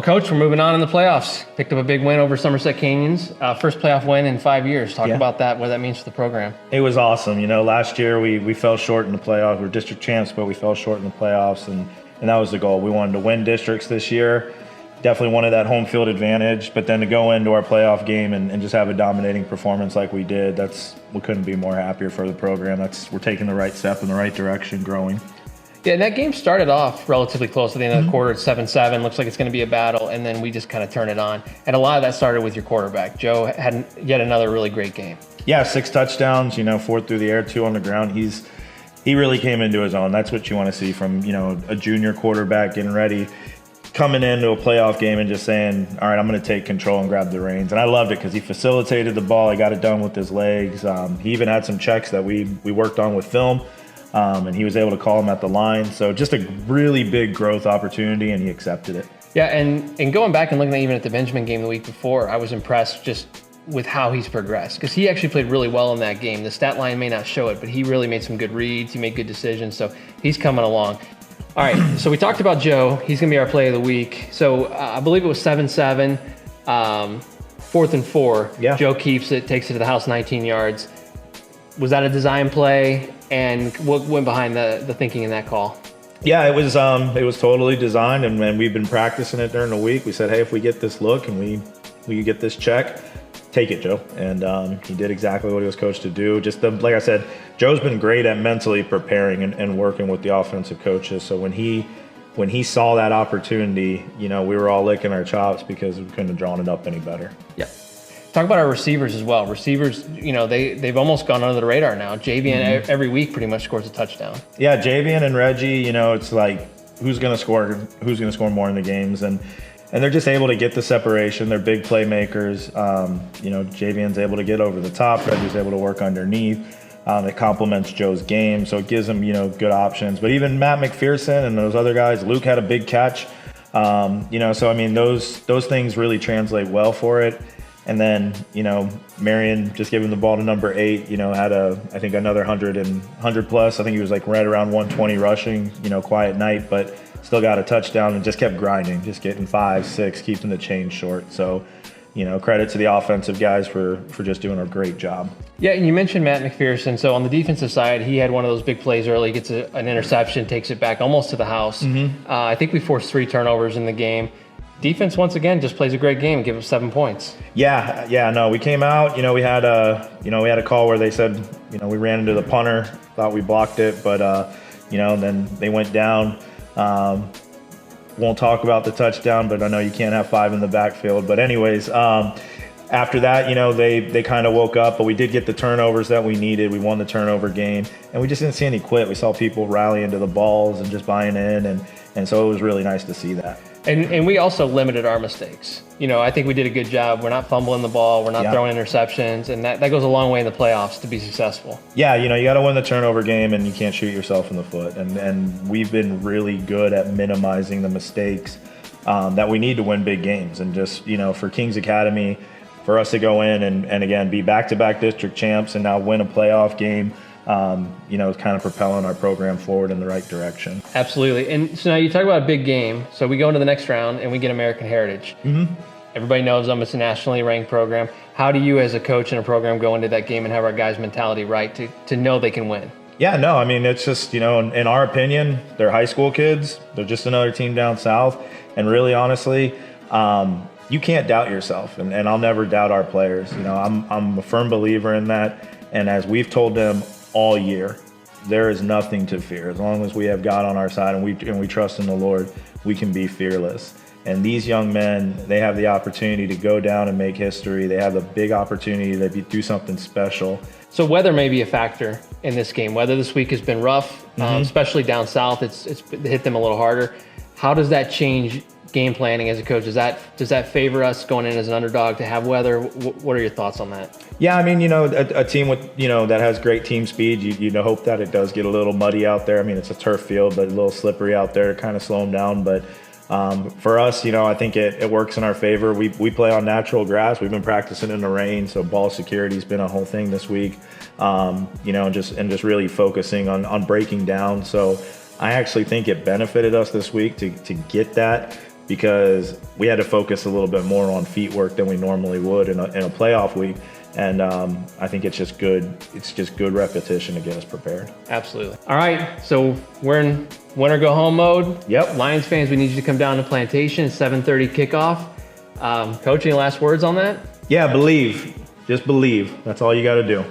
Coach, we're moving on in the playoffs. Picked up a big win over Somerset Canyons. First playoff win in 5 years. Talk about that, what that means for the program. It was awesome. You know, last year we fell short in the playoffs. We were district champs, but we fell short in the playoffs, and that was the goal. We wanted to win districts this year. Definitely wanted that home field advantage, but then to go into our playoff game and just have a dominating performance like we did, we couldn't be more happier for the program. We're taking the right step in the right direction, growing. Yeah, and that game started off relatively close at the end of the quarter at 7-7. Looks like it's going to be a battle, and then we just kind of turned it on. And a lot of that started with your quarterback. Joe had yet another really great game. Yeah, 6 touchdowns, 4 through the air, 2 on the ground. He really came into his own. That's what you want to see from, a junior quarterback getting ready, coming into a playoff game and just saying, all right, I'm going to take control and grab the reins. And I loved it because he facilitated the ball. He got it done with his legs. He even had some checks that we worked on with film. And he was able to call him at the line. So just a really big growth opportunity, and he accepted it. Yeah, and going back and looking at even at the Benjamin game the week before, I was impressed just with how he's progressed, because he actually played really well in that game. The stat line may not show it, but he really made some good reads. He made good decisions, so he's coming along. All right, so we talked about Joe. He's going to be our play of the week. So I believe it was 7-7, 4th and 4. Yeah. Joe keeps it, takes it to the house 19 yards. Was that a design play? And what went behind the thinking in that call? Yeah, it was totally designed, and we've been practicing it during the week. We said, hey, if we get this look and we get this check, take it, Joe. And he did exactly what he was coached to do. Like I said, Joe's been great at mentally preparing and working with the offensive coaches. So when he saw that opportunity, we were all licking our chops because we couldn't have drawn it up any better. Yeah. Talk about our receivers as well. Receivers, they've almost gone under the radar now. Javian every week pretty much scores a touchdown. Yeah, Javian and Reggie, it's like who's going to score more in the games, and they're just able to get the separation. They're big playmakers. Javian's able to get over the top. Reggie's able to work underneath. It complements Joe's game, so it gives him good options. But even Matt McPherson and those other guys, Luke had a big catch. So I mean those things really translate well for it. And then, Marion just giving the ball to number 8, had I think another 100 plus. I think he was like right around 120 rushing, quiet night, but still got a touchdown and just kept grinding, just getting 5, 6, keeping the chain short. So, credit to the offensive guys for just doing a great job. Yeah, and you mentioned Matt McPherson. So on the defensive side, he had one of those big plays early, gets an interception, takes it back almost to the house. I think we forced 3 turnovers in the game. Defense, once again, just plays a great game and give up 7 points. Yeah, no, we came out, we had a call where they said, we ran into the punter, thought we blocked it, but, then they went down. Won't talk about the touchdown, but I know you can't have 5 in the backfield. But anyways, after that, they kind of woke up, but we did get the turnovers that we needed. We won the turnover game, and we just didn't see any quit. We saw people rally into the balls and just buying in, and so it was really nice to see that. And we also limited our mistakes. I think we did a good job. We're not fumbling the ball. We're not throwing interceptions. And that goes a long way in the playoffs to be successful. Yeah, you got to win the turnover game, and you can't shoot yourself in the foot. And we've been really good at minimizing the mistakes that we need to win big games. And just, for Kings Academy, for us to go in and again, be back-to-back district champs and now win a playoff game, kind of propelling our program forward in the right direction. Absolutely. And so now you talk about a big game. So we go into the next round and we get American Heritage. Everybody knows them. It's a nationally ranked program. How do you as a coach in a program go into that game and have our guys' mentality right to know they can win? Yeah, no, I mean, it's just, in our opinion, they're high school kids. They're just another team down south. And really, honestly, you can't doubt yourself. And I'll never doubt our players. I'm a firm believer in that. And as we've told them all year, there is nothing to fear. As long as we have God on our side and we trust in the Lord, we can be fearless. And these young men, they have the opportunity to go down and make history. They have the big opportunity to do something special. So weather may be a factor in this game. Weather this week has been rough, especially down south. It's hit them a little harder. How does that change game planning as a coach? Does that favor us going in as an underdog to have weather? What are your thoughts on that? Yeah, I mean, a team with, that has great team speed, you hope that it does get a little muddy out there. I mean, it's a turf field, but a little slippery out there to kind of slow them down. But for us, I think it works in our favor. We play on natural grass. We've been practicing in the rain, so ball security's been a whole thing this week. And just really focusing on breaking down. So I actually think it benefited us this week to get that. because we had to focus a little bit more on feet work than we normally would in a playoff week. And I think it's just good. It's just good repetition to get us prepared. Absolutely. All right, so we're in winner go home mode. Yep. Lions fans, we need you to come down to Plantation. 7:30 kickoff. Coach, any last words on that? Yeah, believe. Just believe. That's all you got to do.